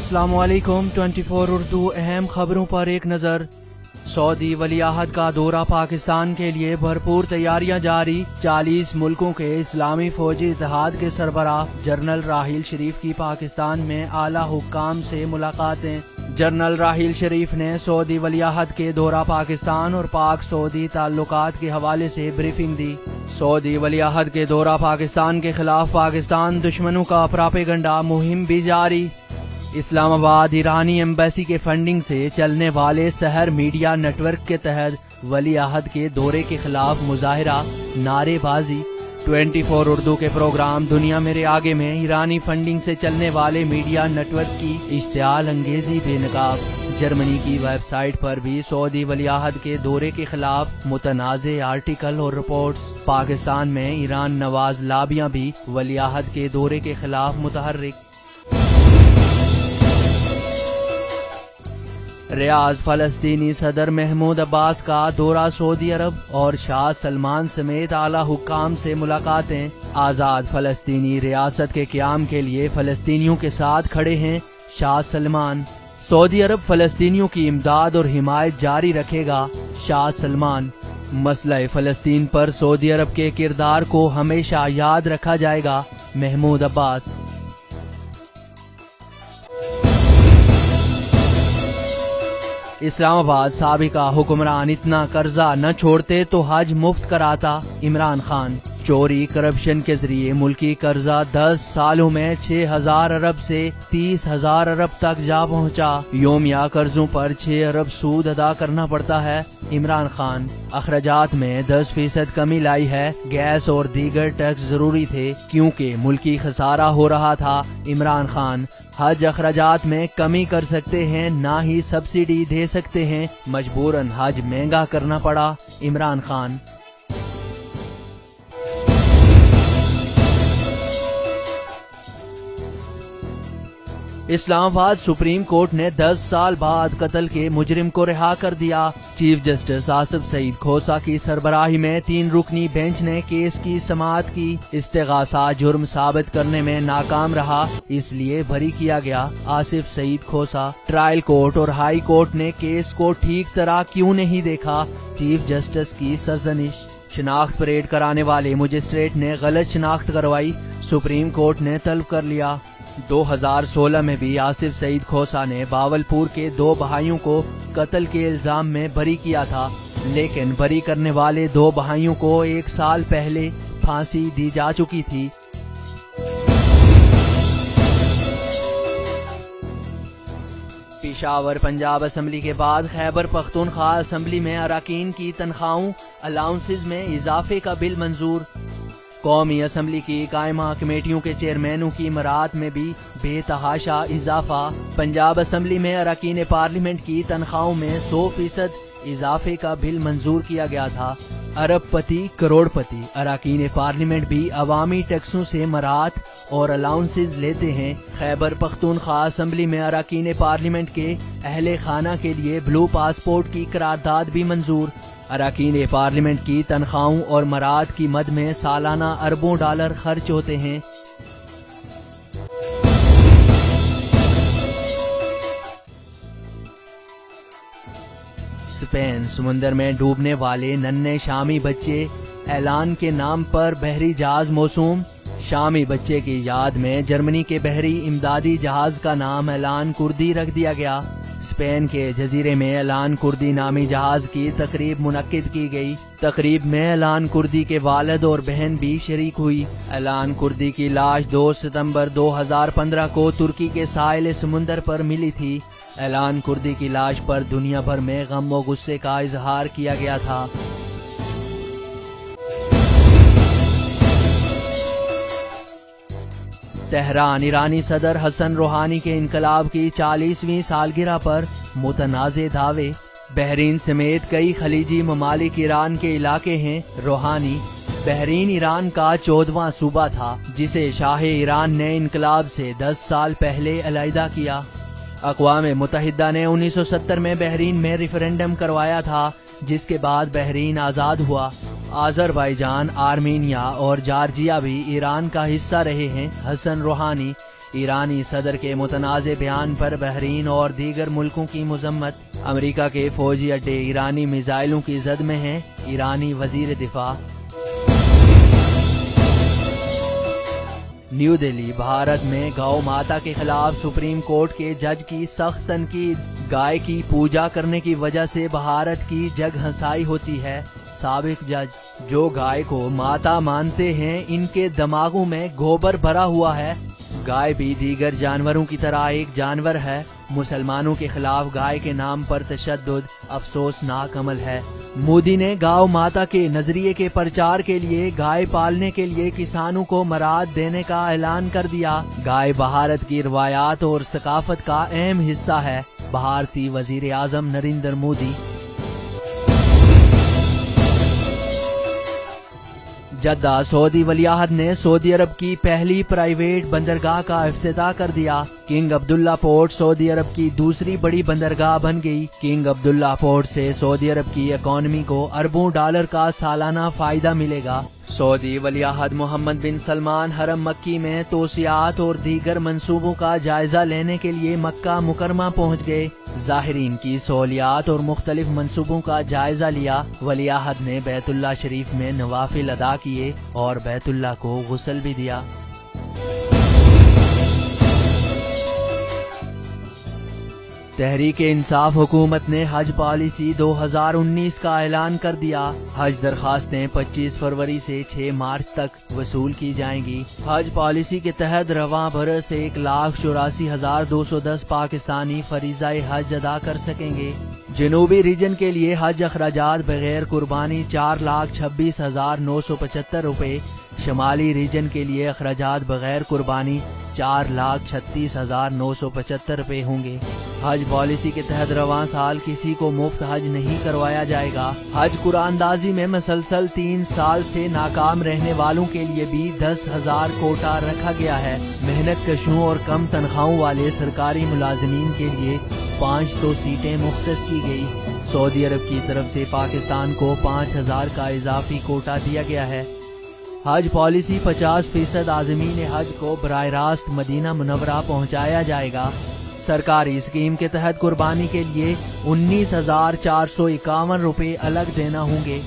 अस्सलामु अलैकुम 24 उर्दू अहम खबरों पर एक नजर। सऊदी वलीअहद का दौरा पाकिस्तान के लिए भरपूर तैयारियां जारी। 40 मुल्कों के इस्लामी फौजी इत्तेहाद के सरबराह जनरल राहील शरीफ की पाकिस्तान में आला हुक्काम से मुलाकातें। जनरल राहील शरीफ ने सऊदी वलीअहद के दौरा पाकिस्तान और पाक सऊदी ताल्लुकात के हवाले से ब्रीफिंग दी। सऊदी वलीअहद के दौरा पाकिस्तान के खिलाफ पाकिस्तान दुश्मनों का प्रोपेगेंडा मुहिम भी जारी। इस्लामाबाद ईरानी एम्बेसी के फंडिंग से चलने वाले शहर मीडिया नेटवर्क के तहत वलीअहद के दौरे के खिलाफ मुजाहिरा नारेबाजी। 24 उर्दू के प्रोग्राम दुनिया मेरे आगे में ईरानी फंडिंग से चलने वाले मीडिया नेटवर्क की इश्तियाल अंगेजी बेनकाब। जर्मनी की वेबसाइट पर भी सऊदी वलीअहद के दौरे के खिलाफ मुतनाज़े आर्टिकल और रिपोर्ट्स। पाकिस्तान में ईरान नवाज लाबियां भी वलीअहद के दौरे के खिलाफ मुतहर्रिक। रियाद फलस्तीनी सदर महमूद अब्बास का दौरा सऊदी अरब और शाह सलमान समेत आला हुक्काम से मुलाकातें। आज़ाद फलस्तीनी रियासत के क़याम के लिए फलस्तीनियों के साथ खड़े हैं शाह सलमान। सऊदी अरब फलस्तीनियों की इमदाद और हिमायत जारी रखेगा शाह सलमान। मसला फलस्तीन पर सऊदी अरब के किरदार को हमेशा याद रखा जाएगा महमूद अब्बास। इस्लामाबाद साबिका हुक्मरान इतना कर्जा न छोड़ते तो हज मुफ्त कराता इमरान खान। चोरी करप्शन के जरिए मुल्की कर्जा 10 सालों में 6,000 अरब से 30,000 अरब तक जा पहुंचा। योमिया कर्जों पर 6 अरब सूद अदा करना पड़ता है इमरान खान। अखराजात में 10% कमी लाई है। गैस और दीगर टैक्स जरूरी थे क्योंकि मुल्की खसारा हो रहा था इमरान खान। हज अखराजात में कमी कर सकते हैं, ना ही सब्सिडी दे सकते हैं। मजबूरन हज महंगा करना पड़ा इमरान खान। इस्लामाबाद सुप्रीम कोर्ट ने 10 साल बाद कत्ल के मुजरिम को रिहा कर दिया। चीफ जस्टिस आसिफ सईद खोसा की सरबराही में 3 रुकनी बेंच ने केस की समाअत की। इस्तिगासा जुर्म साबित करने में नाकाम रहा, इसलिए बरी किया गया आसिफ सईद खोसा। ट्रायल कोर्ट और हाई कोर्ट ने केस को ठीक तरह क्यों नहीं देखा, चीफ जस्टिस की सरजनिश। शनाख्त परेड कराने वाले मजिस्ट्रेट ने गलत शनाख्त करवाई, सुप्रीम कोर्ट ने तलब कर लिया। 2016 में भी आसिफ सईद खोसा ने बावलपुर के 2 भाइयों को कत्ल के इल्जाम में बरी किया था, लेकिन बरी करने वाले 2 भाइयों को 1 साल पहले फांसी दी जा चुकी थी। पेशावर पंजाब असम्बली के बाद खैबर पख्तूनख्वा असम्बली में अराकीन की तनख्वाहों अलाउंसेज में इजाफे का बिल मंजूर। कौमी असम्बली की कायमा कमेटियों के चेयरमैनों की मरात में भी बेतहाशा इजाफा। पंजाब असम्बली में अरकान पार्लियामेंट की तनख्वाहों में 100% इजाफे का बिल मंजूर किया गया था। अरबपति करोड़पति अरकान पार्लियामेंट भी अवामी टैक्सों से मरात और अलाउंसेज लेते हैं। खैबर पख्तूनख्वा असम्बली में अरकान पार्लियामेंट के अहले खाना के लिए ब्लू पासपोर्ट की करारदाद भी मंजूर। अरकान पार्लियामेंट की तनख्वाहों और मराद की मद में सालाना अरबों डॉलर खर्च होते हैं। स्पेन समुंदर में डूबने वाले नन्हे शामी बच्चे ऐलान के नाम पर बहरी जहाज मौसूम। शामी बच्चे की याद में जर्मनी के बहरी इमदादी जहाज का नाम ऐलान कुर्दी रख दिया गया। स्पेन के जजीरे में ऐलान कुर्दी नामी जहाज की तकरीब मुनक्किद की गई। तकरीब में ऐलान कुर्दी के वालिद और बहन भी शरीक हुई। ऐलान कुर्दी की लाश 2 सितंबर 2015 को तुर्की के साहिल समुंदर पर मिली थी। ऐलान कुर्दी की लाश पर दुनिया भर में गम और गुस्से का इजहार किया गया था। तेहरान ईरानी सदर हसन रूहानी के इनकलाब की 40वीं सालगिरह पर मुतनाज़े दावे। बहरीन समेत कई खलीजी ममालिक ईरान के इलाके हैं। रूहानी बहरीन ईरान का 14वां सूबा था जिसे शाह ईरान ने इनकलाब से 10 साल पहले अलहदा किया। अक़वाम मुत्तहिदा ने 1970 में बहरीन में रेफरेंडम करवाया था, जिसके बाद बहरीन आज़ाद हुआ। अज़रबैजान, आर्मीनिया और जॉर्जिया भी ईरान का हिस्सा रहे हैं। हसन रूहानी ایرانی صدر کے متنازع بیان پر بحرین اور دیگر ملکوں کی مذمت۔ امریکہ کے فوجی اڈے ایرانی میزائلوں کی زد میں ہیں، ایرانی وزیر دفاع۔ نیو دہلی، بھارت میں گاؤ ماتا کے خلاف سپریم کورٹ کے جج کی سخت تنقید۔ گائے کی پوجا کرنے کی وجہ سے بھارت کی جگ ہنسائی ہوتی ہے۔ سابق جج، جو گائے کو ماتا مانتے ہیں ان کے دماغوں میں گوبر بھرا ہوا ہے۔ گائے بھی دیگر جانوروں کی طرح ایک جانور ہے۔ مسلمانوں کے خلاف گائے کے نام پر تشدد افسوسناک عمل ہے۔ مودی نے گاؤ ماتا کے نظریے کے پرچار کے لیے گائے پالنے کے لیے کسانوں کو مراعات دینے کا اعلان کر دیا۔ گائے بھارت کی روایات اور ثقافت کا اہم حصہ ہے۔ بھارتی وزیر اعظم نریندر مودی۔ جدہ، سعودی ولیعہد نے سعودی عرب کی پہلی پرائیویٹ بندرگاہ کا افتتاح کر دیا۔ کنگ عبداللہ پورٹ سعودی عرب کی دوسری بڑی بندرگاہ بن گئی۔ کنگ عبداللہ پورٹ سے سعودی عرب کی اکانومی کو اربوں ڈالر کا سالانہ فائدہ ملے گا۔ سعودی ولیعہد محمد بن سلمان حرم مکی میں توسیعات اور دیگر منصوبوں کا جائزہ لینے کے لیے مکہ مکرمہ پہنچ گئے۔ زائرین کی سہولیات اور مختلف منصوبوں کا جائزہ لیا۔ ولیعہد نے بیت اللہ شریف میں نوافل ادا کیے اور بیت اللہ کو غسل بھی دیا۔ تحریک انصاف حکومت نے حج پالیسی 2019 کا اعلان کر دیا۔ حج درخواستیں 25 فروری سے 6 مارچ تک وصول کی جائیں گی۔ حج پالیسی کے تحت رواں برس 1,84,210 پاکستانی فریضہ حج ادا کر سکیں گے۔ جنوبی ریجن کے لیے حج اخراجات بغیر قربانی 4,26,975 روپے، شمالی ریجن کے لیے اخراجات بغیر قربانی 4,36,975 روپے ہوں گے۔ حج پالیسی کے تحت رواں سال کسی کو مفت حج نہیں کروایا جائے گا۔ حج قرآن اندازی میں مسلسل 3 سال سے ناکام رہنے والوں کے لیے بھی 10,000 کوٹا رکھا گیا ہے۔ محنت کشوں اور کم تنخواہوں والے سرکاری ملازمین کے لیے 500 سیٹیں مختص کی گئی۔ سعودی عرب کی طرف سے پاکستان کو 5,000 کا اضافی کوٹا دیا گیا ہے۔ حج پالیسی 50% عازمین حج کو براہ راست مدینہ منورہ پہنچایا جائے گا۔ سرکاری اسکیم کے تحت قربانی کے لیے 19,451 روپے الگ دینا ہوں گے۔